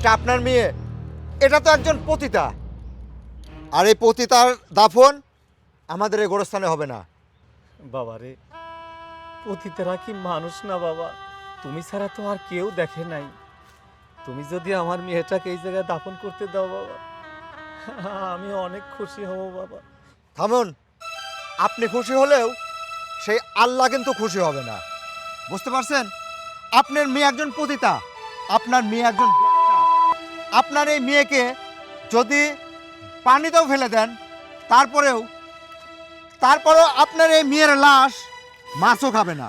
এটা আপনার মেয়ে? এটা তো একজন পতিতা। আর এই পতিতার দাফন আমাদের এই গোরস্থানে হবে না। বাবা রে, পতিতেরা কি মানুষ না বাবা? তুমি ছাড়া তো আর কেউ দেখে নাই। তুমি যদি আমার মেয়েটাকে এই জায়গায় দাফন করতে দাও বাবা, আমি অনেক খুশি হব বাবা। থামুন। আপনি খুশি হলেও সেই আল্লাহ কিন্তু খুশি হবে না। বুঝতে পারছেন? আপনার মেয়ে একজন পতিতা, আপনার মেয়ে একজন বেশ্যা। আপনার এই মেয়েকে যদি পানিতেও ফেলে দেন, তারপরেও তারপরেও আপনার এই মেয়ের লাশ মাছও খাবে না।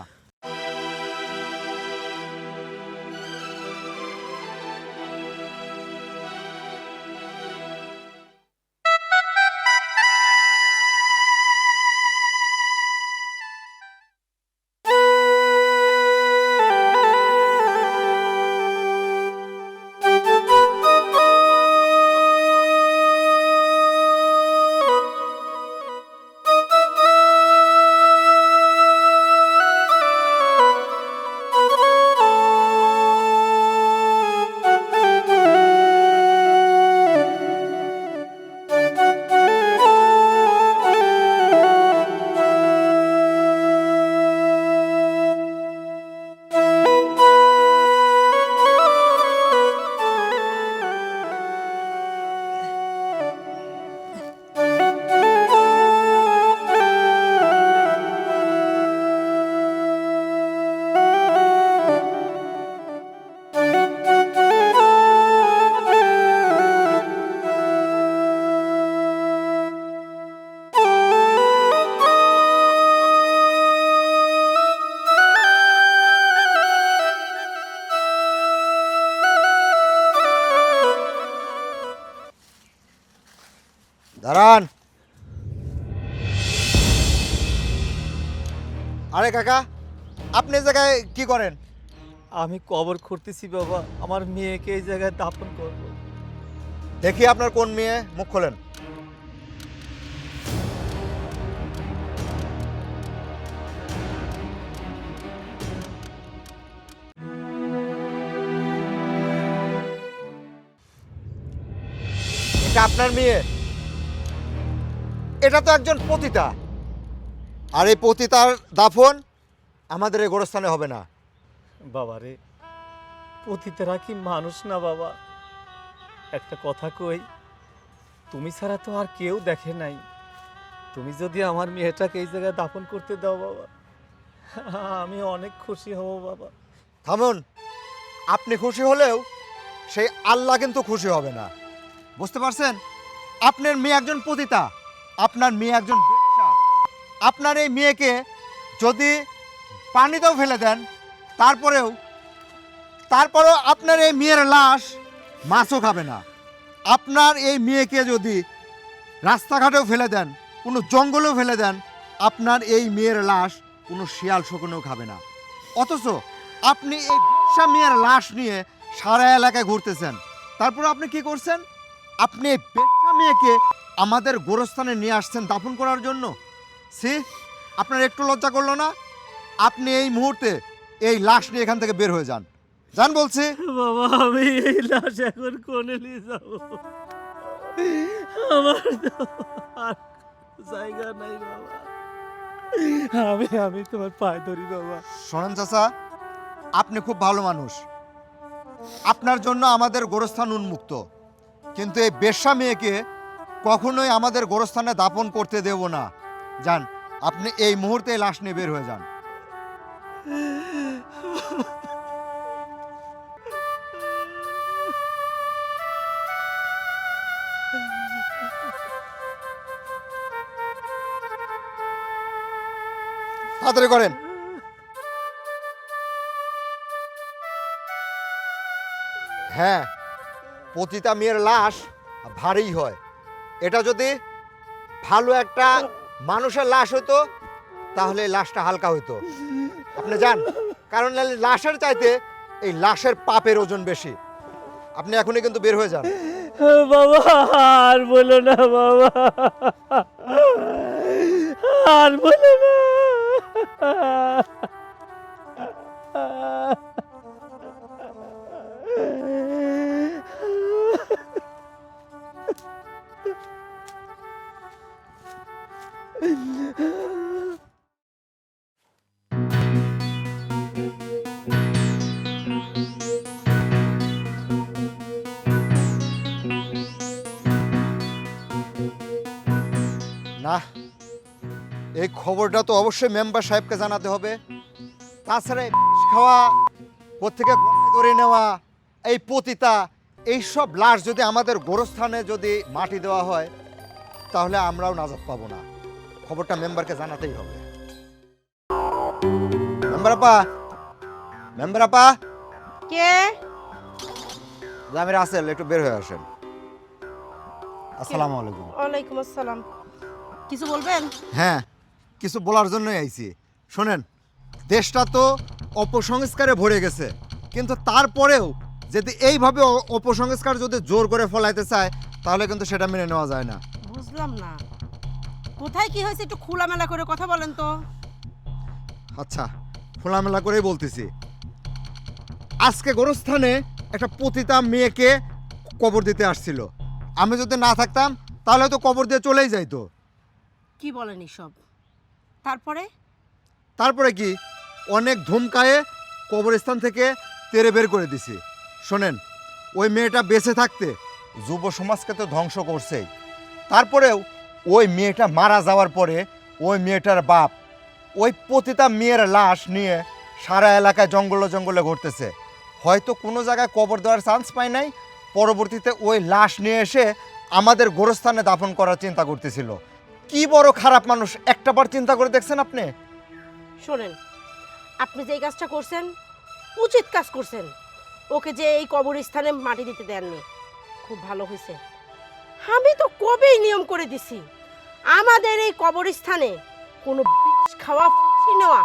দাঁড়ান। আরে কাকা, আপনি এই জায়গায় কি করেন? আমি কবর করতেছি বাবা, আমার মেয়েকে এই জায়গায় দাফন করব। দেখি আপনার কোন মেয়ে, মুখ খোলেন। এটা আপনার মেয়ে? এটা তো একজন পতিতা। আর এই পতিতার দাফন আমাদের এই গোরস্থানে হবে না। বাবা রে, পতিতেরা কি মানুষ না বাবা? একটা কথা কই, তুমি ছাড়া তো আর কেউ দেখে নাই। তুমি যদি আমার মেয়েটাকে এই জায়গায় দাফন করতে দাও বাবা, আমি অনেক খুশি হব বাবা। থামুন। আপনি খুশি হলেও সেই আল্লাহ কিন্তু খুশি হবে না। বুঝতে পারছেন? আপনার মেয়ে একজন পতিতা, আপনার মেয়ে একজন বেশ্যা। আপনার এই মেয়েকে যদি পানিতেও ফেলে দেন, তারপরেও আপনার এই মেয়ের লাশ মাছও খাবে না। আপনার এই মেয়েকে যদি রাস্তাঘাটেও ফেলে দেন, কোনো জঙ্গলেও ফেলে দেন, আপনার এই মেয়ের লাশ কোনো শিয়াল শকুনেও খাবে না। অথচ আপনি এই বেশ্যা মেয়ের লাশ নিয়ে সারা এলাকায় ঘুরতেছেন। তারপর আপনি কি করছেন? আপনি এই বেশ্যা মেয়েকে আমাদের গোরস্থানে নিয়ে আসছেন দাফন করার জন্য। সি, আপনার একটু লজ্জা করলো না? আপনি এই মুহূর্তে এই লাশ নিয়ে এখান থেকে বের হয়ে যান। যান বলছি। বাবা, আমি এই লাশ এখন কোনে নিয়ে যাব? আমার তো আর জায়গা নাই বাবা। আমি তোমার পায়ে ধরি বাবা। শোনেন চাচা, আপনি খুব ভালো মানুষ, আপনার জন্য আমাদের গোরস্থান উন্মুক্ত, কিন্তু এই বেশ্যা মেয়েকে কখনোই আমাদের গোরস্থানে দাফন করতে দেব না। যান, আপনি এই মুহূর্তে লাশ নিয়ে বের হয়ে যান। তাড়াতাড়ি করেন। হ্যাঁ, পতিতা মেয়ের লাশ ভারী হয়। এটা যদি ভালো একটা মানুষের লাশ হতো তাহলে এই লাশটা হালকা হতো। আপনি যান, কারণ লাশের চাইতে এই লাশের পাপের ওজন বেশি। আপনি এখনই কিন্তু বের হয়ে যান। বাবা, আর বলো না বাবা, আর বলো না। এই খবরটা তো অবশ্যই মেম্বার সাহেবকে জানাতে হবে। তাছাড়া এই বিষ খাওয়া, কোত্থেকে ধরে নেওয়া, এই পতিতা, এইসব লাশ যদি আমাদের গোরস্থানে যদি মাটি দেওয়া হয় তাহলে আমরাও নাজাত পাবো না। খবরটা মেম্বারকে জানাতেই হবে। মেম্বার আপা, মেম্বার আপা, কে? জামির আসেল, একটু বের হয়ে আসেন। আসসালামু আলাইকুম। ওয়ালাইকুম আসসালাম। কিছু বলবেন? হ্যাঁ, কিছু বলার জন্যই আইছি। শোনেন, দেশটা তো অপসংস্কারে ভরে গেছে, কিন্তু তারপরেও যদি এইভাবে অপসংস্কার যদি জোর করে ফলাইতে চায় তাহলে কিন্তু সেটা মেনে নেওয়া যায় না। বুঝলাম না, কোথায় কি হয়েছে একটু খোলামেলা করে কথা বলেন তো। আচ্ছা, খোলামেলা করেই বলতেছি। আজকে গোরস্থানে একটা পতিতা মেয়েকে কবর দিতে আসছিল। আমি যদি না থাকতাম তাহলে হয়তো কবর দিয়ে চলেই যাইতো। কি বলেন এসব? তারপরে? তারপরে কি, অনেক ধুমকায়ে কবরস্থান থেকে তেরে বের করে দিছি। শোনেন, ওই মেয়েটা বেঁচে থাকতে যুব সমাজকে তো ধ্বংস করছেই, তারপরেও ওই মেয়েটা মারা যাওয়ার পরে ওই মেয়েটার বাপ ওই পতিতা মেয়ের লাশ নিয়ে সারা এলাকায় জঙ্গলে জঙ্গলে ঘুরতেছে। হয়তো কোনো জায়গায় কবর দেওয়ার চান্স পায় নাই, পরবর্তীতে ওই লাশ নিয়ে এসে আমাদের গোরস্থানে দাফন করার চিন্তা করতেছিল। কি বড় খারাপ মানুষ, একটাবার চিন্তা করে দেখছেন আপনি? শোনেন, আপনি যে এই কাজটা করছেন উচিত কাজ করছেন। ওকে যে এই কবরস্থানে মাটি দিতে দেননি, খুব ভালো হয়েছে। আমি তো কবেই নিয়ম করে দিছি আমাদের এই কবরস্থানে কোনো বিষ খাওয়া, ফাঁসি নেওয়া,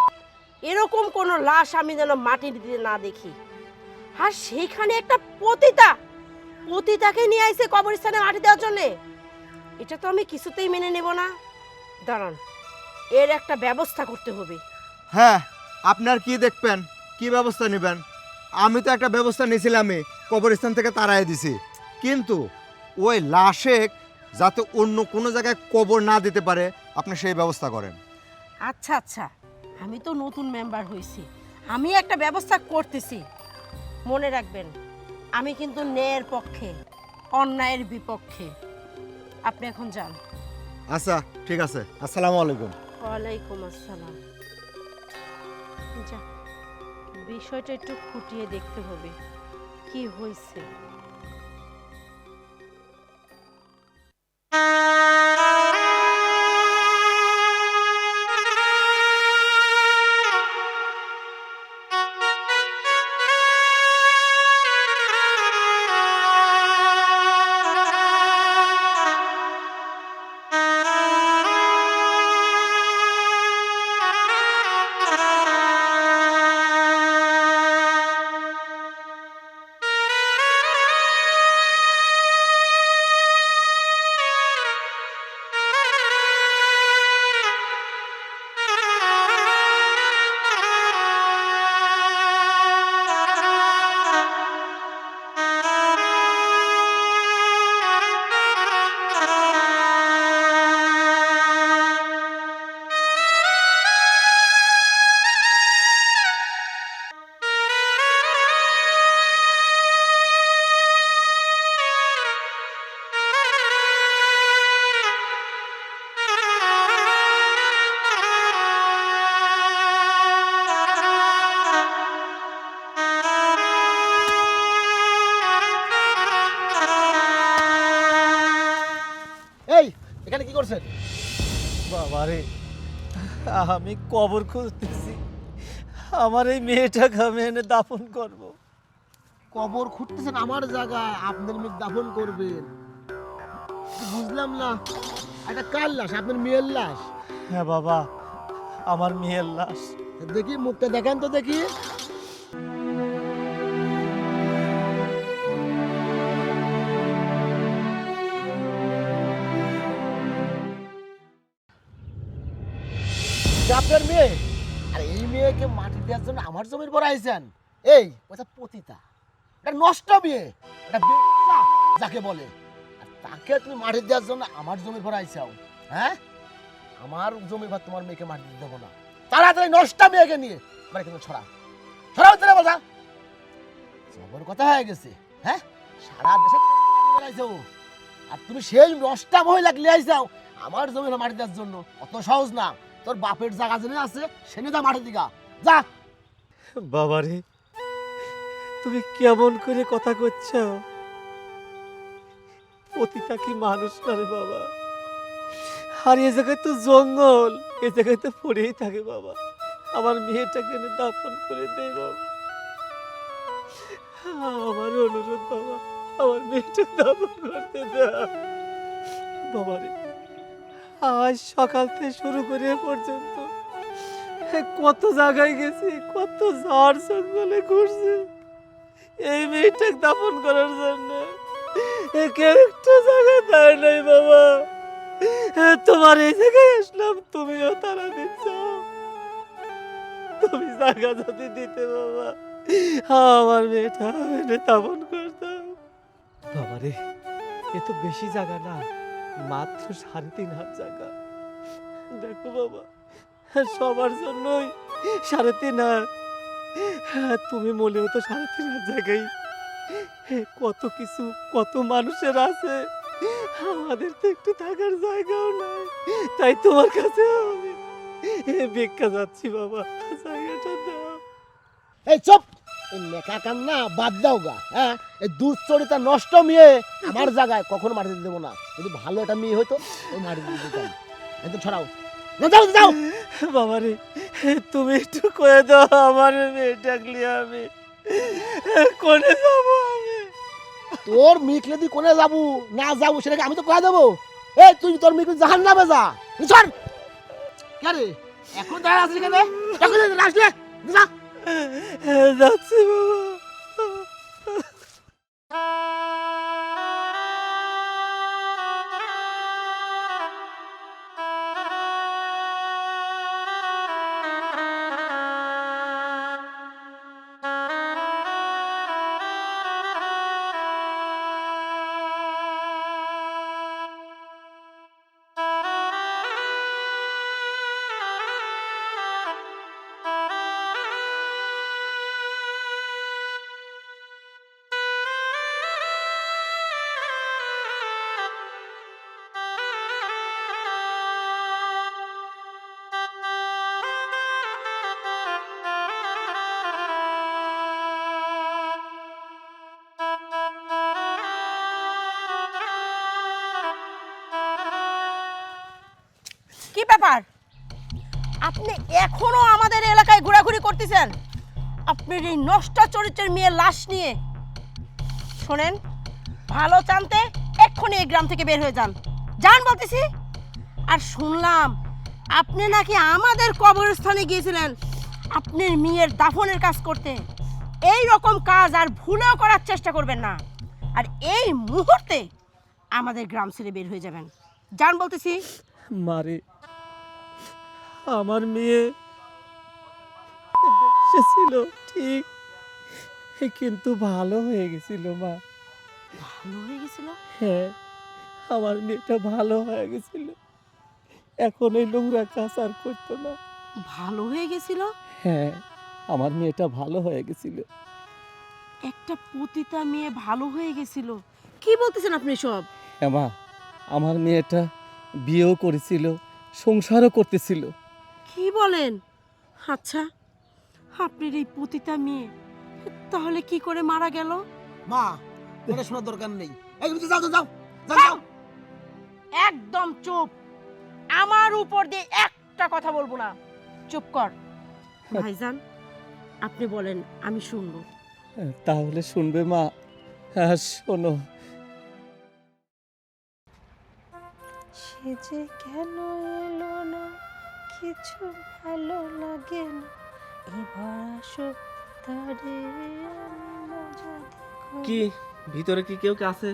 এরকম কোনো লাশ আমি যেন মাটি দিতে না দেখি। আর সেইখানে একটা পতিতাকে নিয়ে আইছে কবরস্থানে মাটি দেওয়ার জন্যে। এটা তো আমি কিছুতেই মেনে নেব না। দাঁড়ান, এর একটা ব্যবস্থা করতে হবে। হ্যাঁ, আপনার কি দেখবেন, কি ব্যবস্থা নেবেন? আমি তো একটা ব্যবস্থা নিয়েছিলামই, কবরস্থান থেকে তাড়াই দিছি, কিন্তু ওই লাশে যাতে অন্য কোনো জায়গায় কবর না দিতে পারে আপনি সেই ব্যবস্থা করেন। আচ্ছা আচ্ছা, আমি তো নতুন মেম্বার হয়েছি, আমি একটা ব্যবস্থা করতেছি। মনে রাখবেন, আমি কিন্তু ন্যায়ের পক্ষে, অন্যায়ের বিপক্ষে। আপনি এখন যান। আচ্ছা, ঠিক আছে। আসসালামু আলাইকুম। ওয়ালাইকুম আসসালাম। যা, বিষয়টা একটু খুঁটিয়ে দেখতে হবে কি হয়েছে। এই এখানে কি করছেন? বাবারে, আমি কবর খুঁজতেছি। আমার এই মেয়েটাকে আমি এনে দাফন করব। কবর খুঁড়তেছেন আমার জায়গায়, আপনার মেয়ে দাফন করবেন? বুঝলাম না, এটা কার লাশ? আপনার মেয়ের লাশ? হ্যাঁ বাবা, আমার মেয়ের লাশ। দেখি মুখটা দেখান তো দেখি। এটা আপনার মেয়ে? আর এই মেয়েকে মাটি দেওয়ার জন্য আমার জমির পর আইছেন? এই ওটা পতিতা, এটা নষ্ট মেয়ে, এটা বেশ্যা যাকে বলে। আর তাকে তুমি মাটি দেওয়ার জন্য আমার জমির পর আইছাও? হ্যাঁ, আমার জমির পর তোমার মেয়েকে মাটি দিতে দেবো না। তাড়াতাড়ি নষ্ট মেয়েকে নিয়ে আমার কিন্তু ছড়াও চলে বলছা। জবর কথা হয়ে গেছে। হ্যাঁ, সারা দেশে বেড়াইছো, আর তুমি সেই নষ্টা মহিলা লিয়ে আইছাও আমার জমির মাটি দেওয়ার জন্য? অত সহজ না। তোর বাপের জায়গা জেনে আছে সেনে যা মাঠের দিকা যা। বাবারে তুমি কেমন করে কথা কচ্ছ? পতিতা কি মানুষ না রে বাবা? আর এ জায়গায় তো জঙ্গল, এ জায়গায় তো পড়েই থাকে বাবা। আমার মেয়েটাকে এনে দাফন করে দে বাবা, আমার অনুরোধ বাবা, আমার মেয়েটা দাফন করতে দাও বাবারে। আজ সকাল থেকে শুরু করে এ পর্যন্ত কত জায়গায় গেছি, কত ঝড় জঙ্গলে ঘুরছি এই মেয়েটাকে দাফন করার জন্য, কেউ একটু জায়গা দেয় নাই বাবা। তোমার এই জায়গায় আসলাম, তুমিও তারা দিচ্ছ। তুমি জায়গা যদি দিতে বাবা, আমার মেয়েটা এনে দাফন করতাম। বাবারে এ তো বেশি জায়গা না, মাত্র 3.5 হাত জায়গা। দেখো বাবা, সবার জন্যই 3.5 হাত, তুমি মনেও তো 3.5 হাত জায়গায় কত কিছু, কত মানুষের আছে, আমাদের তো একটু থাকার জায়গাও নাই। তাই তোমার কাছে আমি ভিক্ষা যাচ্ছি বাবা, জায়গাটা দাও। এই চুপ, এই নেকা কাম না বাদ দাও গা। হ্যাঁ, এই দুশ্চরিতা নষ্ট মেয়ে আমার জায়গায় কখনো মাটি দিতে দেবো না। যদি ভালো একটা মেয়ে হইতো ওই মাটি দিতে দিতাম। একদম ছড়াও, যাও যাও। বাবারে তুমি একটু কয়ে দাও, আমার মেয়ে ডাকলি আমি কোনে যাবো? আমি তোর মিকলে তুই কোনে যাবো না যাবো সেটাকে আমি তো কয়ে দেবো। এই তুই তোর মিকলে জাহান নামে যা। চল কে রে, এখন দাঁড়া আছিস কেন? এখন আসলে যা। যাচ্ছি বাবা। কি ব্যাপার? আপনি এখনো আমাদের এলাকায় ঘোরাঘুরি করতেছেন আপনার এই নষ্ট চরিত্রের মেয়ের লাশ নিয়ে? শোনেন, ভালো চানতে এক্ষুনি এই গ্রাম থেকে বের হয়ে যান, যান বলতেছি। আর শুনলাম আপনি নাকি আমাদের কবরস্থানে গিয়েছিলেন আপনার মেয়ের দাফনের কাজ করতে। এই রকম কাজ আর ভুলেও করার চেষ্টা করবেন না, আর এই মুহূর্তে আমাদের গ্রাম ছেড়ে বের হয়ে যাবেন, যান বলতেছি। মারে আমার মেয়ে বেঁচে ছিল ঠিক, কিন্তু ভালো হয়ে গেছিল মা। ভালো হয়ে গেছিল? হ্যাঁ, আমার মেয়েটা ভালো হয়ে গেছিল, এখন এই নোংরা কাজ আর করতো না। ভালো হয়ে গেছিল? হ্যাঁ, আমার মেয়েটা ভালো হয়ে গেছিল। একটা পতিতা মেয়ে ভালো হয়ে গেছিল? কি বলতেছেন আপনি সব? হ্যাঁ মা, আমার মেয়েটা বিয়েও করেছিল, সংসারও করতেছিল। কি বলেন? আচ্ছা, আপনার এই পতিতা মেয়ে তাহলে কি করে মারা গেল? মা, এটা শোনার দরকার নেই। এই তুমি যাও যাও যাও যাও। যাও। একদম চুপ, আমার উপর দিয়ে একটা কথা বলবো না। চুপ কর। ভাইজান, আপনি বলেন, আমি শুনবো। তাহলে শুনবে মা? হ্যাঁ শোনো। সে যে কেন এলো না, কিছু ভালো লাগে না, এবার আসো তারে আমি মজা দেখো। কি ভিতরে কি কেউ আছে?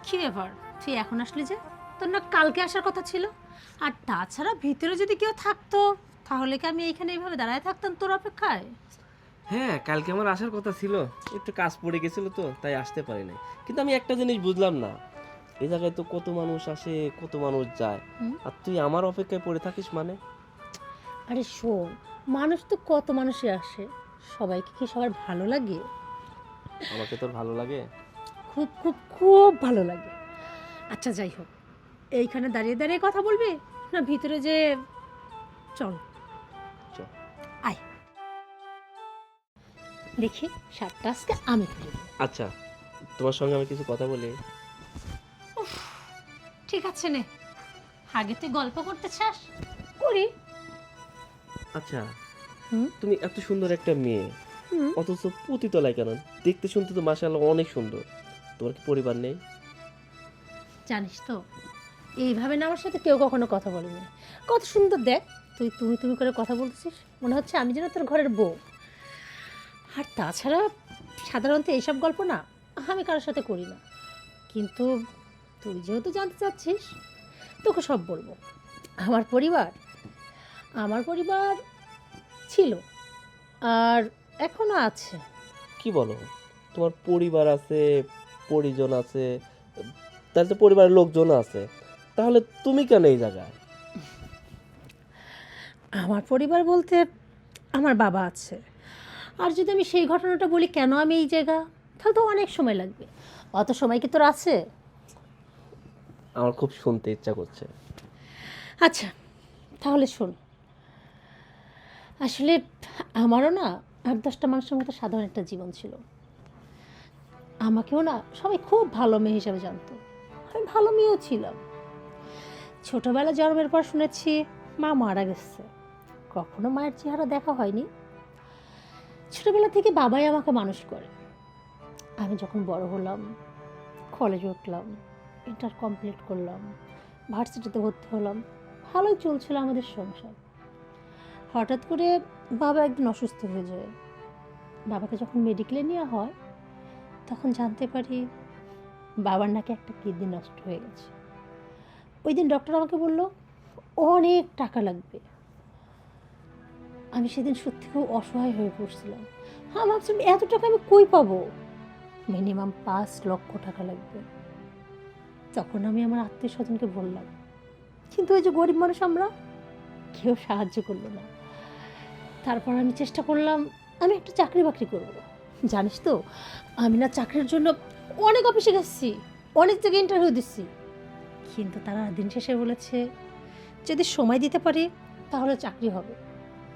কি ব্যাপার, তুই এখন আসলি যে? তোর না কালকে আসার কথা ছিল? আর তাছাড়া ভিতরে যদি কেউ থাকতো তাহলে কি আমি এইখানে এইভাবে দাঁড়ায় থাকতাম তোর অপেক্ষায়? হ্যাঁ, কালকে আমার আসার কথা ছিল, একটু কাজ পড়ে গেছিল তো তাই আসতে পারি নাই। কিন্তু আমি একটা জিনিস বুঝলাম না, এই জায়গায় তো কত মানুষ আসে, কত মানুষ যায়, আর তুই আমার অপেক্ষায় পড়ে থাকিস মানে? আরে শোন, মানুষ তো কত মানুষই আসে, সবাইকে কি সবার ভালো লাগে? আমাকে তোর ভালো লাগে? খুব খুব খুব ভালো লাগে। আচ্ছা যাই হোক, এইখানে দাঁড়িয়ে দাঁড়িয়ে কথা বলবি না ভিতরে যে চল চল। আয় দেখি শার্টটা আজকে আমি খুলে দেব। আচ্ছা, তোমার সঙ্গে আমি কিছু কথা বলি। ঠিক আছে নে, আগে তুই গল্প করতে চাস করি। আচ্ছা, হুম? তুমি এত সুন্দর একটা মেয়ে, হুম। অথচ পতিতলায় কেন? দেখতে শুনতে তো মাশাআল্লাহ অনেক সুন্দর। তোমার কি পরিবার নেই? জানিস তো এইভাবে না আমার সাথে কেউ কখনো কথা বলেনি। কত সুন্দর দেখ, তুই তুমি তুমি করে কথা বলতেছিস, মনে হচ্ছে আমি যেন তোর ঘরের বউ। আর তাছাড়া সাধারণত এইসব গল্প না আমি কারোর সাথে করি না, কিন্তু তুই যেহেতু জানতে চাচ্ছিস তোকে সব বলবো। আমার পরিবার ছিল আর এখনো আছে। কি বলো? তোমার পরিবার আছে, পরিজন আছে, তাহলে তো পরিবারের লোকজন আছে, তাহলে তুমি কেন এই জায়গায়? আমার পরিবার বলতে আমার বাবা আছে, আর যদি আমি সেই ঘটনাটা বলি কেন আমি এই জায়গা, তাহলে তো অনেক সময় লাগবে। অত সময় কি তোর আছে? আমার খুব শুনতে ইচ্ছা করছে। আচ্ছা তাহলে শোন, আসলে আমারও না 8-10টা মানুষের মতো সাধারণ একটা জীবন ছিল। আমাকেও না সবাই খুব ভালো মেয়ে হিসাবে জানতো, আমি ভালো মেয়েও ছিলাম। ছোটবেলা জন্মের পর শুনেছি মা মারা গেছে, কখনো মায়ের চেহারা দেখা হয়নি। ছোটবেলা থেকে বাবাই আমাকে মানুষ করে। আমি যখন বড় হলাম, কলেজে উঠলাম, ইন্টার কমপ্লিট করলাম, ভার্সিটিতে ভর্তি হলাম, ভালোই চলছিল আমাদের সংসার। হঠাৎ করে বাবা একদিন অসুস্থ হয়ে যায়। বাবাকে যখন মেডিকেলে নেওয়া হয় তখন জানতে পারি বাবার নাকি একটা কিডনি নষ্ট হয়ে গেছে। ওই দিন ডক্টর আমাকে বলল অনেক টাকা লাগবে। আমি সেদিন সত্যি খুব অসহায় হয়ে পড়ছিলাম। আমি ভাবছিলাম এত টাকা আমি কই পাবো, মিনিমাম 5 লক্ষ টাকা লাগবে। তখন আমি আমার আত্মীয় স্বজনকে বললাম, কিন্তু ওই যে গরিব মানুষ আমরা, কেউ সাহায্য করলো না। তারপর আমি চেষ্টা করলাম আমি একটা চাকরি বাকরি করবো। জানিস তো আমি না চাকরির জন্য অনেক অফিসে গেছি, অনেক জায়গায় ইন্টারভিউ দিচ্ছি, কিন্তু তারা দিন শেষে বলেছে যদি সময় দিতে পারি তাহলে চাকরি হবে,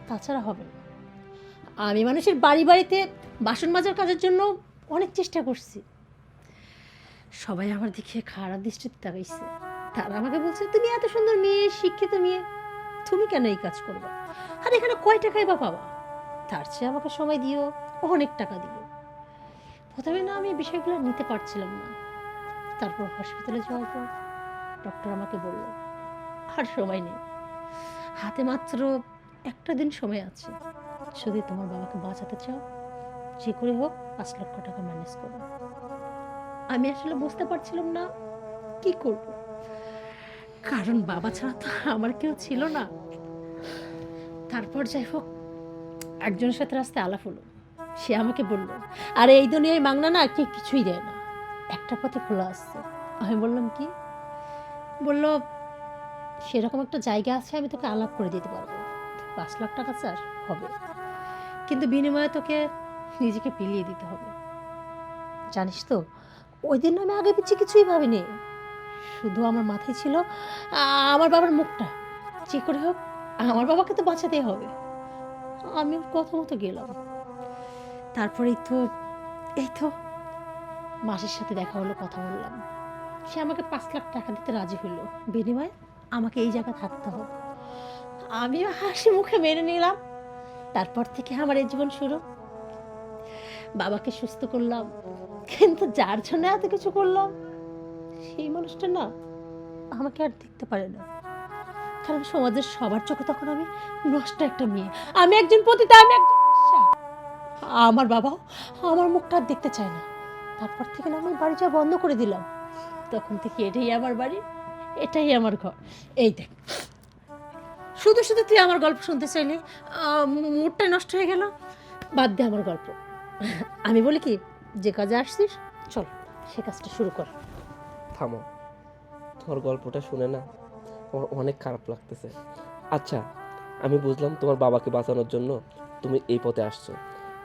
তাছাড়া হবে না। আমি মানুষের বাড়ি বাড়িতে বাসন মাজার কাজের জন্য অনেক চেষ্টা করছি, সবাই আমার দিকে খারাপ দৃষ্টিতে তাকাইছে। তারা আমাকে বলছে তুমি এত সুন্দর মেয়ে, শিক্ষিত মেয়ে, তুমি কেন এই কাজ করবে, আর এখানে কয় টাকাই বা পাবা, তার চেয়ে আমাকে সময় দিও, অনেক টাকা দিও। প্রথমে না আমি বিষয়গুলো নিতে পারছিলাম না। তারপর হসপিটালে যাওয়ার পর ডক্টর আমাকে বলল আর সময় নেই, হাতে মাত্র একটা দিন সময় আছে, যদি তোমার বাবাকে বাঁচাতে চাও যে করে হোক 5 লক্ষ টাকা ম্যানেজ করো। আমি আসলে বুঝতে পারছিলাম না কি করব, কারণ বাবা ছাড়া তো আমার কেউ ছিল না। তারপর যাই হোক একজনের সাথে রাস্তায় আলাপ হলো, সে আমাকে বলল আরে এই দুনিয়ায় মাংনা না কি কিছুই দেয় না, একটা পথে খোলা আসছে। আমি বললাম কি? বলল সেরকম একটা জায়গা আছে, আমি তোকে আলাপ করে দিতে পারবো, 5 লাখ টাকা চাস হবে, কিন্তু বিনিময়ে তোকে নিজেকে পিলিয়ে দিতে হবে। জানিস তো ওই দিন আমি আগে পিছিয়ে কিছুই ভাবিনি, শুধু আমার মাথায় ছিল আমার বাবার মুখটা, যে করে হোক আমার বাবাকে তো বাঁচাতেই হবে। আমি কথা মতো গেলাম। তারপরে এই তো মাসির সাথে দেখা হলো, কথা বললাম, সে আমাকে 5 লাখ টাকা দিতে রাজি হলো, বিনিময়ে আমাকে এই জায়গায় থাকতে হবে। আমিও হাসি মুখে মেনে নিলাম। তারপর থেকে আমার এই জীবন শুরু। বাবাকে সুস্থ করলাম, কিন্তু যার জন্য এত কিছু করলাম সেই মানুষটা না আমাকে আর দেখতে পারে না, কারণ সমাজের সবার চোখে তখন আমি নষ্ট একটা মেয়ে, আমি একজন পতিতা, আমি একজন বেশ্যা। আমার বাবা আমার মুখটা আর দেখতে চায় না। তারপর থেকে না আমি বাড়ি যাওয়া বন্ধ করে দিলাম। তখন থেকে এটাই আমার বাড়ি, এটাই আমার ঘর। এই দেখ, শুধু শুধু তুই আমার গল্প শুনতে চাইলে মুডটা নষ্ট হয়ে গেল, বাদ দে আমার গল্প। আমি বলি কি, যে কাজে আসছিস চল সে কাজটা শুরু কর। থামো, তোমার গল্পটা শুনে না আমার অনেক খারাপ লাগতেছে। আচ্ছা, আমি বুঝলাম তোমার বাবাকে বাঁচানোর জন্য তুমি এই পথে আসছো,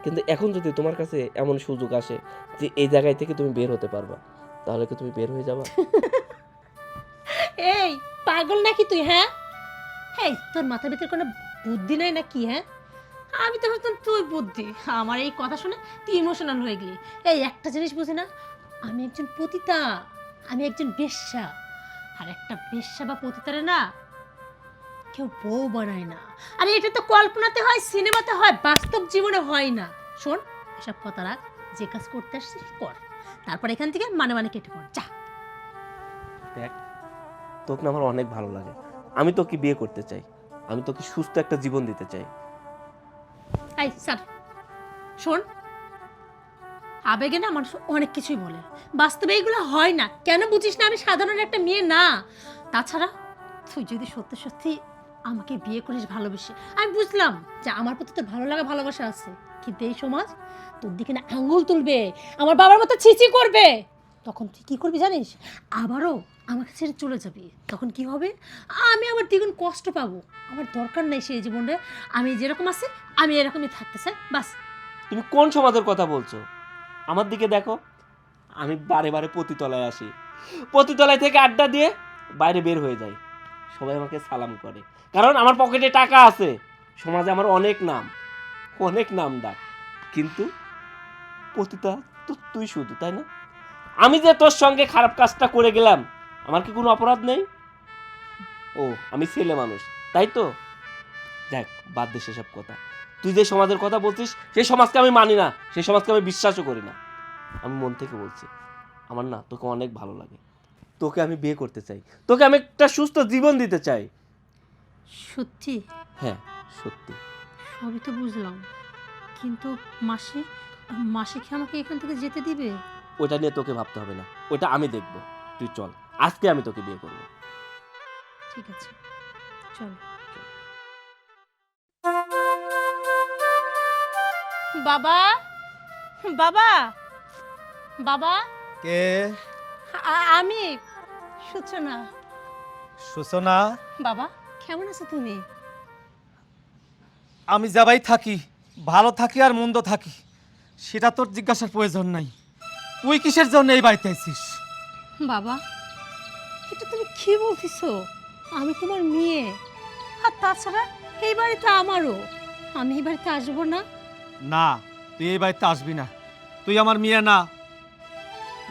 কিন্তু এখন যদি তোমার কাছে এমন সুযোগ আসে যে এই জায়গায় থেকে তুমি বের হতে পারবা, তাহলে কি তুমি বের হয়ে যাবা? এই পাগল নাকি তুই? হ্যাঁ, এই তোর মাথার ভিতরে কোনো বুদ্ধি নাই না কি? হ্যাঁ, আমি তো ভাবতাম তুই বুদ্ধি। আমার এই কথা শুনে তুই ইমোশনাল হয়ে গেলি। এই একটা জিনিস বুঝি না, আমি একজন পতিতা, আমি একজন বেশ্যা। আর একটা বেশ্যা বা পতিতারে না কেউ বউ বানায় না। আরে এটা তো কল্পনাতে হয়, সিনেমাতে হয়, বাস্তব জীবনে হয় না। শোন, এসব কথা রাখ, যে কাজ করতে আসছিস কর, তারপর এখান থেকে মানে মানে কেটে পড়, যা। দেখ, তোকে না আমার অনেক ভালো লাগে। আমি তোকে বিয়ে করতে চাই, আমি তোকে সুস্থ একটা জীবন দিতে চাই। এই স্যার শোন, আবেগে না মানুষ অনেক কিছুই বলে, বাস্তবে এইগুলো হয় না। কেন বুঝিস না? আমি সাধারণ একটা মেয়ে না। তাছাড়া তুই যদি সত্যি সত্যি আমাকে বিয়ে করিস ভালোবেসে, আমি বুঝলাম যে আমার প্রতি তোর ভালো লাগা ভালোবাসা আছে, কিন্তু এই সমাজ তোর দিকে না আঙ্গুল তুলবে, আমার বাবার মতো ছিচি করবে। তখন তুই কি করবি জানিস? আবারও আমাকে ছেড়ে চলে যাবি। তখন কি হবে? আমি আবার দ্বিগুণ কষ্ট পাবো। আমার দরকার নেই সেই জীবনে। আমি যেরকম আছি আমি এরকমই থাকতে চাই, বাস। তুমি কোন সমাজের কথা বলছো? আমার দিকে দেখো, আমি বারে বারে পতিতলায় আসি, পতিতলায় থেকে আড্ডা দিয়ে বাইরে বের হয়ে যাই, সবাই আমাকে সালাম করে, কারণ আমার পকেটে টাকা আছে। সমাজে আমার অনেক নাম ডাক। কিন্তু পতিতা তো তুই শুধু, তাই না? আমি যে তোর সঙ্গে খারাপ কাজটা করে গেলাম, আমার কি কোনো অপরাধ নেই? ও, আমি ছেলে মানুষ, তাই তো? দেখ, বাদ দে সেসব কথা। তুই যে সমাজের কথা বলছিস, সেই সমাজকে আমি মানি না, সেই সমাজকে আমি বিশ্বাসও করি না। আমি মন থেকে বলছি, আমার না তোকে অনেক ভালো লাগে, তোকে আমি বিয়ে করতে চাই, তোকে আমি একটা সুস্থ জীবন দিতে চাই। সত্যি? হ্যাঁ, সত্যি। সবই তো বুঝলাম, কিন্তু মাসি মাসি কি আমাকে এখান থেকে যেতে দিবে? ওটা নিয়ে তোকে ভাবতে হবে না, ওটা আমি দেখব। তুই চল, আজকে আমি তোকে বিয়ে করব। ঠিক আছে, চল। বাবা, বাবা, বাবা, কে? আমি সূচনা। সূচনা? বাবা, কেমন আছো তুমি? আমি যাবাই থাকি, ভালো থাকি আর মন্দ থাকি, সেটা তোর জিজ্ঞাসার প্রয়োজন নাই। তুই কিসের জন্য এই বাড়িতে আছিস? বাবা, এটা তুমি কি বলতেছো? আমি তোমার মেয়ে, আর তাছাড়া এই বাড়িতে আমারও। আমি এই বাড়িতে আসবো না? না, তুই এই বাড়িতে আসবি না। তুই আমার মেয়ে না।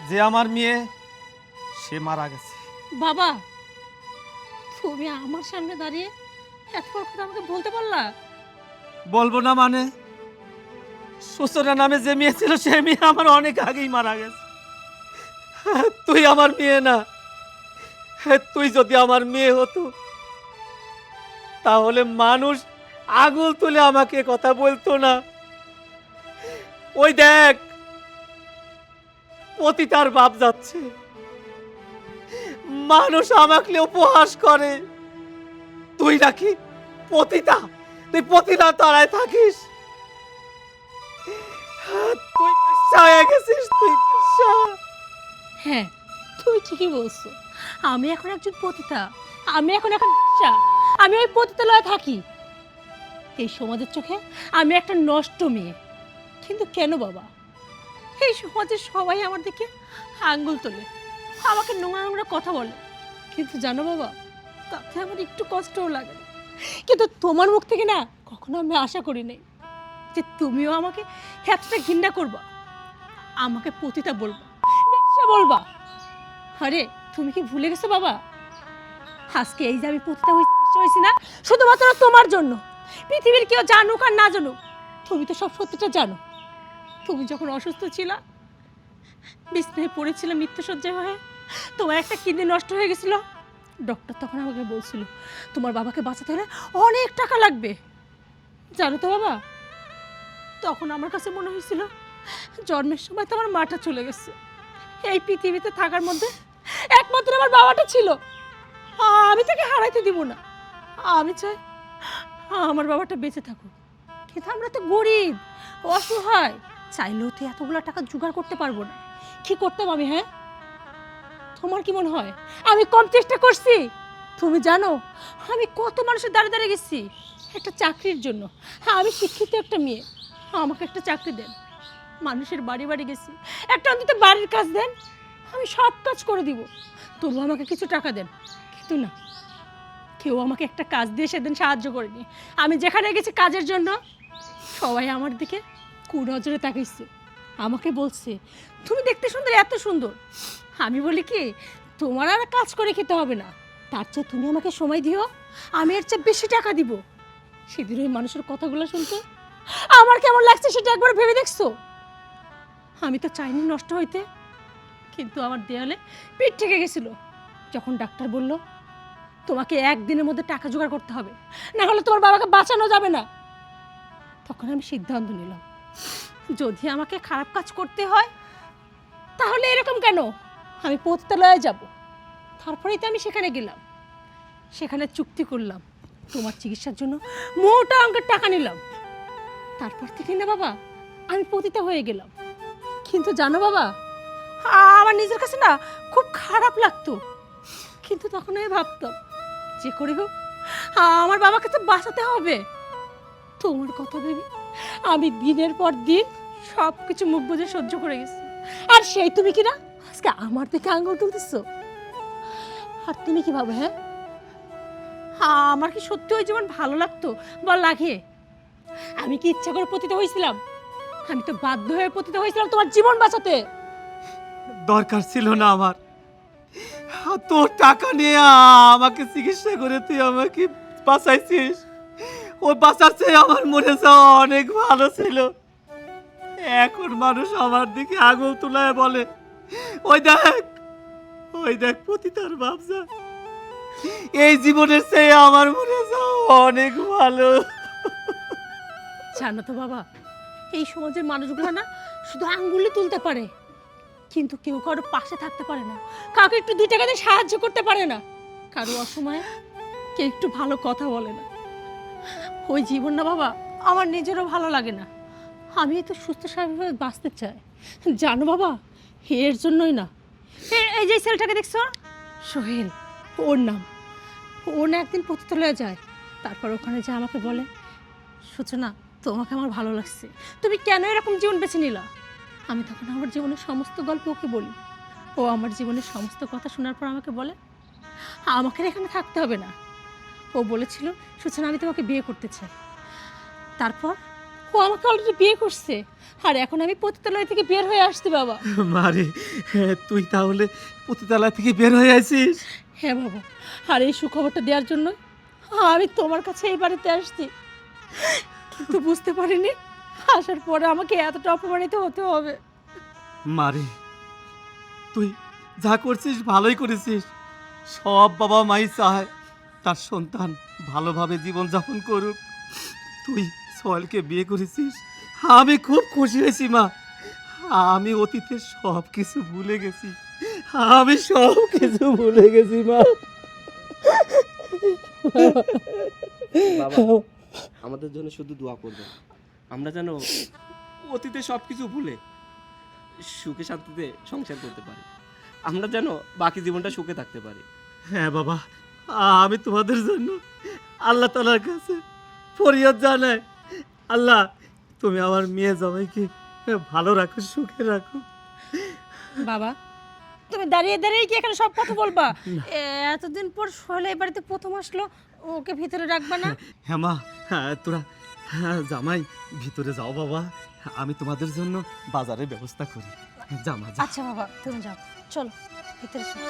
যে আমার মেয়ে সে মারা গেছে। বাবা, তুমি আমার সামনে দাঁড়িয়ে এত বড় কথা আমাকে বলতে পারলা? বলবো না মানে? সূচনা নামে যে মেয়ে ছিল সে মেয়ে আমার অনেক আগেই মারা গেছে। তুই আমার মেয়ে না। তুই যদি আমার মেয়ে হতো তাহলে মানুষ আঙুল তুলে আমাকে কথা বলতো না। ওই দেখ, পতিতার বাপ যাচ্ছে, মানুষ আমাকে উপহাস করে। তুই নাকি পতিতা? তুই পতিতা তারায় থাকিস? তুই বেশ্যা হয়ে গেছিস, তুই বেশ্যা। হ্যাঁ, তুমি ঠিকই বলছো। আমি এখন একজন পতিতা, আমি এখন বেশ্যা। আমি ওই পতিতালয়ে থাকি। এই সমাজের চোখে আমি একটা নষ্ট মেয়ে। কিন্তু কেন বাবা? এই সমাজের সবাই আমার দিকে আঙ্গুল তোলে, আমাকে নোংরা নোংরা কথা বলে। কিন্তু জানো বাবা, তাতে আমার একটু কষ্টও লাগে না। কিন্তু তোমার মুখ থেকে না কখনো আমি আশা করি নাই যে তুমিও আমাকে এতটা ঘৃণা করবা, আমাকে পতিতা বলবা, বেশ্যা বলবা। আরে তুমি কি ভুলে গেছো বাবা? আজকে এই যে আমি পতিতা হয়েছি, বেশ্যা হয়েছি না, শুধুমাত্র তোমার জন্য। পৃথিবীর কেউ জানুক আর না জানুক, তুমি তো সব সত্যিটা জানো। তুমি যখন অসুস্থ ছিলা, বিছানায় পড়েছিল মৃত্যুশয্যায় হয়ে, তোমার একটা কিডনি নষ্ট হয়ে গেছিল। ডক্টর তখন আমাকে বলছিল তোমার বাবাকে বাঁচাতে হলে অনেক টাকা লাগবে। জানো তো বাবা, তখন আমার কাছে মনে হয়েছিল জন্মের সময় তো আমার মাটা চলে গেছে, এই পৃথিবীতে থাকার মধ্যে একমাত্র আমার বাবাটা ছিল। আমি তাকে হারাইতে দিব না। আমি চাই আমার বাবাটা বেঁচে থাকুক। কিন্তু আমরা তো গরিব, অসহায়, চাইলেও তো এতগুলো টাকা জোগাড় করতে পারবো না। কি করতাম আমি? হ্যাঁ, তোমার কি মনে হয় আমি কম চেষ্টা করছি? তুমি জানো আমি কত মানুষের দাঁড়িয়ে দাঁড়িয়ে গেছি একটা চাকরির জন্য। হ্যাঁ, আমি শিক্ষিত একটা মেয়ে, আমাকে একটা চাকরি দেন। মানুষের বাড়ি বাড়ি গেছি, একটা অন্তত বাড়ির কাজ দেন, আমি সব কাজ করে দিব, তবু আমাকে কিছু টাকা দেন। কিন্তু না, কেউ আমাকে একটা কাজ দিয়ে সেদিন সাহায্য করেনি। আমি যেখানে গেছি কাজের জন্য সবাই আমার দিকে কুনজরে তাকাইছে, আমাকে বলছে তুমি দেখতে সুন্দর, এত সুন্দর। আমি বলি কি তোমার আর কাজ করে খেতে হবে না, তার চেয়ে তুমি আমাকে সময় দিও, আমি এর চেয়ে বেশি টাকা দিব। সেদিন ওই মানুষের কথাগুলো শুনতে আমার কেমন লাগছে সেটা একবার ভেবে দেখছো? আমি তো চাইনি নষ্ট হইতে, কিন্তু আমার দেয়ালে পিঠ থেকে গেছিল যখন ডাক্তার বলল তোমাকে একদিনের মধ্যে টাকা জোগাড় করতে হবে, না হলে তোমার বাবাকে বাঁচানো যাবে না। তখন আমি সিদ্ধান্ত নিলাম যদি আমাকে খারাপ কাজ করতে হয় তাহলে এরকম কেন, আমি পতিতালয়ে যাব। তারপরেই তো আমি সেখানে গেলাম, সেখানে চুক্তি করলাম, তোমার চিকিৎসার জন্য মোটা অঙ্কের টাকা নিলাম। তারপর থেকে না বাবা আমি পতিতা হয়ে গেলাম। কিন্তু জানো বাবা, আমার নিজের কাছে না খুব খারাপ লাগতো, কিন্তু তখন আমি ভাবতাম যে করে হোক আমার বাবাকে তো বাঁচাতে হবে। তোমার কথা ভেবে আমি দিনের পর দিন সব কিছু মুখ বুজে সহ্য করে গেছি। আর সেই তুমি কি না আজকে আমার দিকে আঙুল তুলতেছো? আর তুমি কি ভাবে? হ্যাঁ, আমার কি সত্যি ওই জীবন ভালো লাগতো বা লাগে? আমি কি ইচ্ছা করে পতিত হয়েছিলাম? আমি তো বাধ্য হয়ে পতিত হয়েছিলাম তোমার জীবন বাঁচাতে। দরকার ছিল না আমার, তোর টাকা নিয়ে আমাকে চিকিৎসা করে তুই আমাকে বাঁচাইছিস। ও বাঁচার চেয়ে আমার মনে যাওয়া অনেক ভালো ছিল। এখন মানুষ আমার দিকে আঙুল তুলায় বলে ওই দেখ পতিতার বাপজা। এই জীবনের চেয়ে আমার মনে যাওয়া অনেক ভালো। জানো তো বাবা, এই সমাজের মানুষগুলো না শুধু আঙ্গুলে তুলতে পারে, কিন্তু কেউ কারো পাশে থাকতে পারে না, কাউকে একটু 2 টাকা দিয়ে সাহায্য করতে পারে না, কারো অসময়ে কেউ একটু ভালো কথা বলে না। ওই জীবন না বাবা আমার নিজেরও ভালো লাগে না। আমি তো সুস্থ স্বাভাবিকভাবে বাঁচতে চাই। জানো বাবা, এর জন্যই না এই যে ছেলেটাকে দেখছো সোহেল, ওর নাম, ও না একদিন পতিতালয়ে যায়, তারপর ওখানে যা আমাকে বলে সূচনা তোমাকে আমার ভালো লাগছে, তুমি কেন এরকম জীবন বেছে নিলা? আমি তখন আমার জীবনের সমস্ত গল্প ওকে বলি। ও আমার জীবনের সমস্ত কথা শোনার পর আমাকে বলে আমাকে আর এখানে থাকতে হবে না। ও বলেছিল সূচনা আমি তোমাকে বিয়ে করতে চাই। তারপর ও আমাকে অলরেডি বিয়ে করছে, আর এখন আমি পতিতালয় থেকে বের হয়ে আসছি বাবা। মারে, তুই তাহলে পতিতালয় থেকে বের হয়ে আছিস? হ্যাঁ বাবা, আর এই সুখবরটা দেওয়ার জন্য আমি তোমার কাছে এই বাড়িতে আসছি, কিন্তু বুঝতে পারিনি আসার পরে আমাকে এতটা অপমানিত হতে হবে। মারে, তুই যা করছিস ভালোই করেছিস। সব বাবা মাই চায় তার সন্তান ভালোভাবে জীবনযাপন করুক। তুই সোহেলকে বিয়ে করেছিস, আমি খুব খুশি হয়েছি মা। আমি অতীতের সব কিছু ভুলে গেছি, আমি সব কিছু ভুলে গেছি মা। বাবা আমাদের জন্য শুধু দোয়া করবেন, আমরা যেন অতীতে সব কিছু ভুলে সুখে শান্তিতে সংসার করতে পারি, আমরা যেন বাকি জীবনটা সুখে থাকতে পারি। হ্যাঁ বাবা, আমি তোমাদের জন্য আল্লাহ তাআলার কাছে ফরিয়াদ জানাই। আল্লাহ, তুমি আমার মেয়ে জামাইকে ভালো রাখো, সুখে রাখো। বাবা তুমি দাঁড়িয়ে দাঁড়িয়ে কি এখানে সব কথা বলবা? এতদিন পর সোহেল এই বাড়িতে প্রথম আসলো, ওকে ভিতরে রাখবা না? হ্যাঁ মা, তোরা জামাই ভিতরে যাও বাবা, আমি তোমাদের জন্য বাজারের ব্যবস্থা করি। জামা যা। আচ্ছা বাবা তুমি যাও, চলো ভিতরে চলো।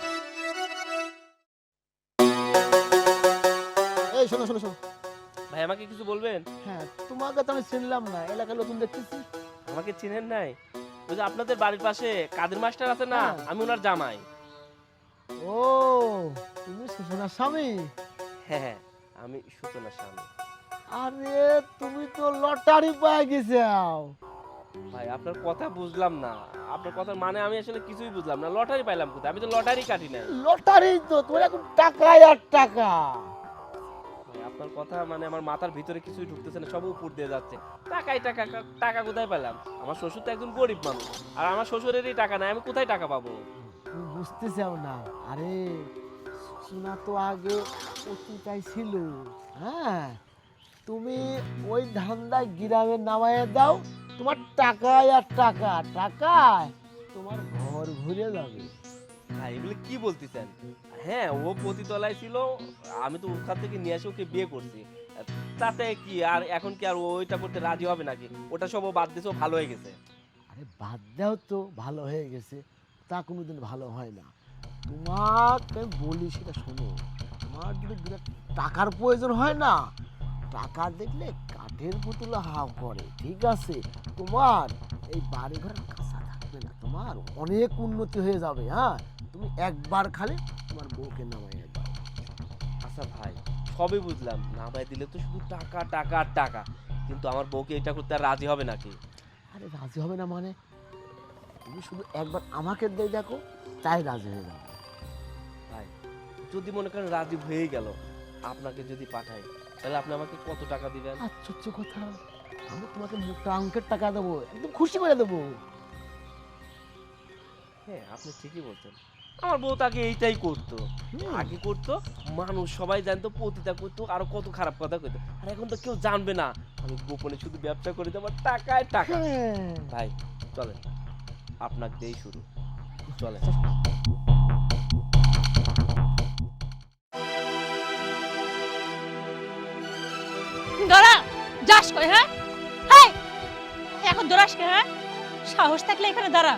এই শোনো শোনো শোনো, ভাই আমাকে কিছু বলবেন? হ্যাঁ তোমাকে তো আমি চিনলাম না, এলাকায় নতুন দেখতেছি। আমাকে চিনেন নাই? ওই যে আপনাদের বাড়ির পাশে কাদের মাস্টার আছে না, হ্যাঁ। আমি ওনার জামাই। ও তুমি সুষনার স্বামী? হ্যাঁ আমি সূচনার স্বামী। আরে তুমি তো লটারি পেয়ে গেছাও। ভাই আপনার কথা বুঝলাম না, আপনার কথার মানে আমি আসলে কিছুই বুঝলাম না। লটারি পাইলাম কোথায়? আমি তো লটারি কাটি নাই। লটারি তো তোমার এখন টাকাই আর টাকা। ভাই আপনার কথা মানে আমার মাথার ভিতরে কিছুই ঢুকতেছে না, সব উপর দিয়ে যাচ্ছে। টাকাই টাকা, টাকা কোথায় পেলাম? আমার শ্বশুর তো একজন গরিব মানুষ, আর আমার শ্বশুরেরই টাকা নাই, আমি কোথায় টাকা পাবো? তুমি বুঝতে চাও না। আরে সুষনা তো আগে পতিতাই ছিল। হ্যাঁ তুমি ওই ধান্দা গ্রামে নামায় দাও, তোমার টাকায় আর টাকা, টাকায় তোমার ঘর ঘুরে যাবে। ভাই এগুলো কি বলতেছেন? হ্যাঁ, ও পতিতলায় ছিল, আমি তো ওখান থেকে নিয়ে এসে ওকে বিয়ে করছি। তাতে কি আর এখন কি আর ওইটা করতে রাজি হবে নাকি? ওটা সব ও বাদ দিয়েছে, ও ভালো হয়ে গেছে। আরে বাদ দাও তো, ভালো হয়ে গেছে তা কোনোদিন ভালো হয় না। তোমাকে আমি বলি সেটা শোনো, তোমার যদি বিরাট টাকার প্রয়োজন হয় না, টাকা দেখলে কাঠের পুতুল হাও করে, ঠিক আছে? তোমার এই বাড়ি ঘর কাঁচা থাকবে না, তোমার অনেক উন্নতি হয়ে যাবে। হ্যাঁ, তুমি একবার খালি তোমার বউকে নামাইয়া দাও। আচ্ছা ভাই, সবই বুঝলাম, না ভাই দিলে তো শুধু টাকা টাকা আর টাকা, কিন্তু আমার বউকে এটা করতে আর রাজি হবে নাকি? আরে রাজি হবে না মানে, তুমি শুধু একবার আমাকে দিয়ে দেখো, তাই রাজি হয়ে যাবে। ভাই যদি মনে করেন রাজি হয়ে গেল, আপনাকে যদি পাঠাই, তাহলে আপনি আমাকে কত টাকা দিবেন? আচ্ছা কথা, আমি তোমাকে মোটা অঙ্কের টাকা দেবো, একদম খুশি করে দেবো। হ্যাঁ, আপনি ঠিকই বলছেন। আমার বউ তাকে এইটাই করতো, আগে করতো, মানুষ সবাই জানতো, পতিতা করতো, আরো কত খারাপ কথা কইতো। আর এখন তো কেউ জানবে না, আমি গোপনে শুধু ব্যবসা করে দেবো, টাকায় টাকা। হ্যাঁ। ভাই চলেন, আপনাকে দিয়েই শুরু, চলেন। দাঁড়া, যাস কই? হ্যাঁ, হেই, এখন দৌড়াস কে? হ্যাঁ, সাহস থাকলে এখানে দাঁড়া।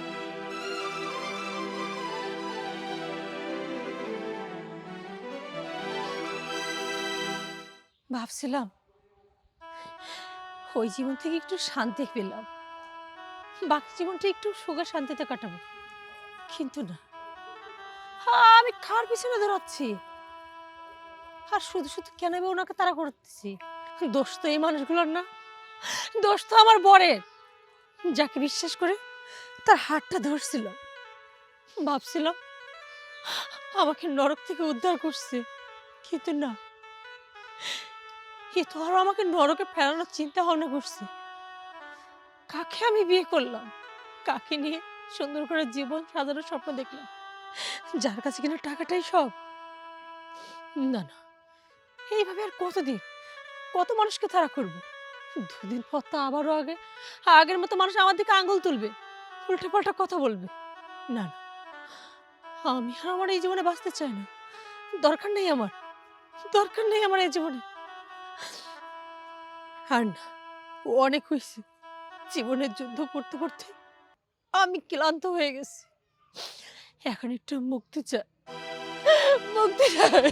ভাবছিলাম ওই জীবন থেকে একটু শান্তি পেলাম, বাকি জীবনটা একটু সুখে শান্তিতে কাটাবো, কিন্তু না, আমি কার পিছনে দৌড়াচ্ছি? আর শুধু শুধু কেন আমি ওনাকে তাড়া করতেছি? দোষ তো এই মানুষগুলোর না, দোষ তো আমার বরের, যাকে বিশ্বাস করে তার হাতটা ধরছিল, ভাবছিলাম আমাকে নরক থেকে উদ্ধার করছে, কিন্তু না, এ তো আরো আমাকে নরকে ফেরানোর চিন্তা ভাবনা করছে। কাকে আমি বিয়ে করলাম, কাকে নিয়ে সুন্দর করে জীবন সাজানোর স্বপ্ন দেখলাম, যার কাছে কিনা টাকাটাই সব? না না, এইভাবে আর কতদিন, কত মানুষকে তাড়া করবো? দুদিন পর তো আবারও আগের মতো মানুষ আমার দিকে আঙ্গুল তুলবে, উল্টা পাল্টা কথা বলবে। না না, আমি আর আমার এই জীবনে বাঁচতে চাই না, দরকার নেই আমার, দরকার নেই আমার এই জীবনে। আর না, অনেক হয়েছে, জীবনের যুদ্ধ করতে করতে আমি ক্লান্ত হয়ে গেছি, এখন একটু মুক্তি চাই, মুক্তি চাই।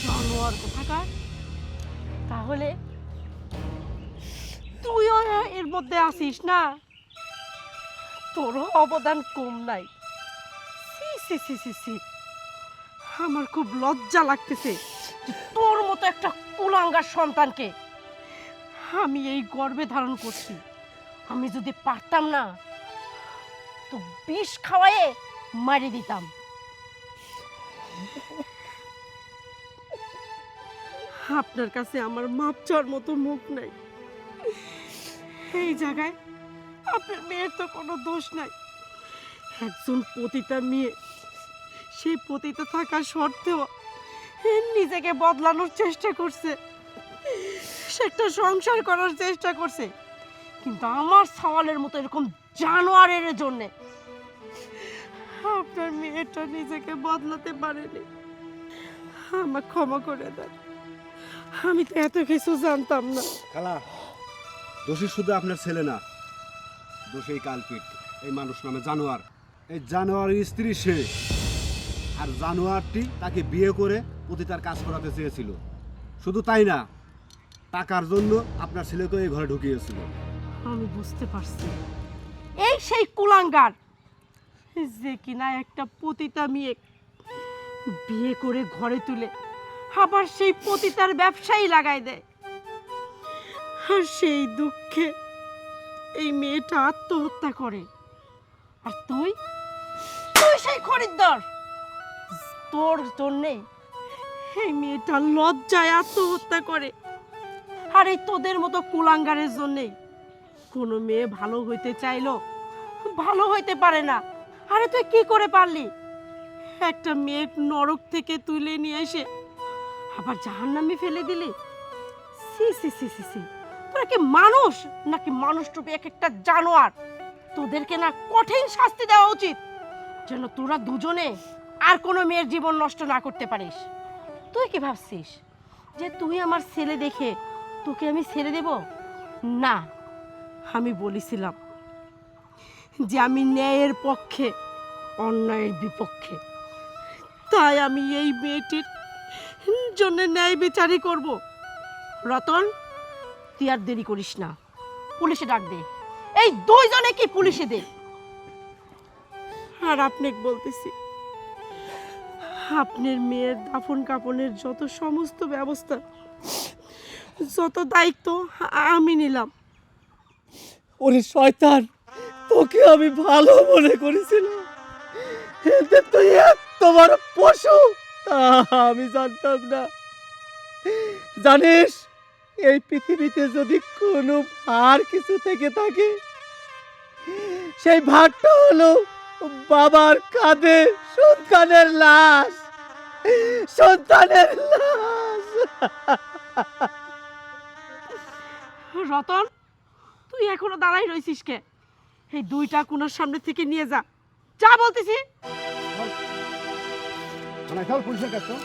জানোয়ার কোথাকার! তাহলে তুইও এর মধ্যে আসিস না? তোরও অবদান কম নাই। সি সি সি সি সি, আমার খুব লজ্জা লাগতেছে যে তোর মতো একটা কুলাঙ্গার সন্তানকে আমি এই গর্ভে ধারণ করছি। আমি যদি পারতাম না তো বিষ খাওয়ায়ে মারি দিতাম। আপনার কাছে আমার মাপ চাওয়ার মতো মুখ নাই। এই জায়গায় আপনার মেয়ের তো কোনো দোষ নাই। একজন পতিতা মেয়ে, সেই পতিতা থাকা সত্ত্বেও নিজেকে বদলানোর চেষ্টা করছে, সে একটা সংসার করার চেষ্টা করছে, কিন্তু আমার সওয়ালের মতো এরকম জানোয়ারের জন্যে আপনার মেয়েটা নিজেকে বদলাতে পারেনি। আমার ক্ষমা করে দেন, আমি তো এত কিছু জানতাম না। খালা, দোষী শুধু আপনার ছেলে না, দোষী এই কালপিট, এই মানুষ নামে জানোয়ার। এই জানোয়ারের স্ত্রী সে, আর জানোয়ারটি তাকে বিয়ে করে পতিতার কাজ করাতে চেয়েছিল। শুধু তাই না, টাকার জন্য আপনার ছেলেকে এই ঘরে ঢুকিয়েছিল। আমি বুঝতে পারছি, এই সেই কুলাঙ্গার যে কিনা একটা পতিতা মেয়ে বিয়ে করে ঘরে তুলে আবার সেই পতিতার ব্যবসায়ী লাগাই দেয়। আর সেই দুঃখে এই মেয়েটা আত্মহত্যা করে। আর তুই তুই সেই খরিদ্দার, তোর জন্যে এই মেয়েটা লজ্জায় আত্মহত্যা করে। আর এই তোদের মতো কুলাঙ্গারের জন্যেই কোনো মেয়ে ভালো হইতে চাইলো ভালো হইতে পারে না। আরে তুই কি করে পারলি একটা মেয়ে নরক থেকে তুলে নিয়ে এসে আবার জাহান্নামে ফেলে দিলি? সি সি সি সি সি, তোরা কি মানুষ নাকি মানুষ রূপে এক একটা জানোয়ার? তোদেরকে না কঠিন শাস্তি দেওয়া উচিত, যেন তোরা দুজনে আর কোনো মেয়ের জীবন নষ্ট না করতে পারিস। তুই কি ভাবছিস যে তুই আমার ছেলে দেখে তোকে আমি ছেড়ে দেব? না, আমি বলেছিলাম যে আমি ন্যায়ের পক্ষে, অন্যায়ের বিপক্ষে। তাই আমি এই মেয়েটির জন্য ন্যায় বিচারই করব। রতন, তুই আর দেরি করিস না, পুলিশে ডাক দে। এই দুইজনে কি পুলিশে দে। আর আপনাকে বলতেছি, আপনার মেয়ের দাফন কাফনের যত সমস্ত ব্যবস্থা, যত দায়িত্ব আমি নিলাম। ওরে শয়তান, তোকে আমি ভালো মনে করেছিলাম, এতে তুই এত বড় পশু তা আমি জানতাম না। জানিস, এই পৃথিবীতে যদি কোনো ভার কিছু থেকে থাকে, সেই ভারটা হলো বাবার কাঁধে সন্তানের লাশ, সন্তানের লাশ। রতন, তুই এখনো দাঁড়াই রইছিস কে? এই দুইটা কোনার সামনে থেকে নিয়ে যা, যা বলতেছি। থানায় চল, পুলিশের কাছে চল।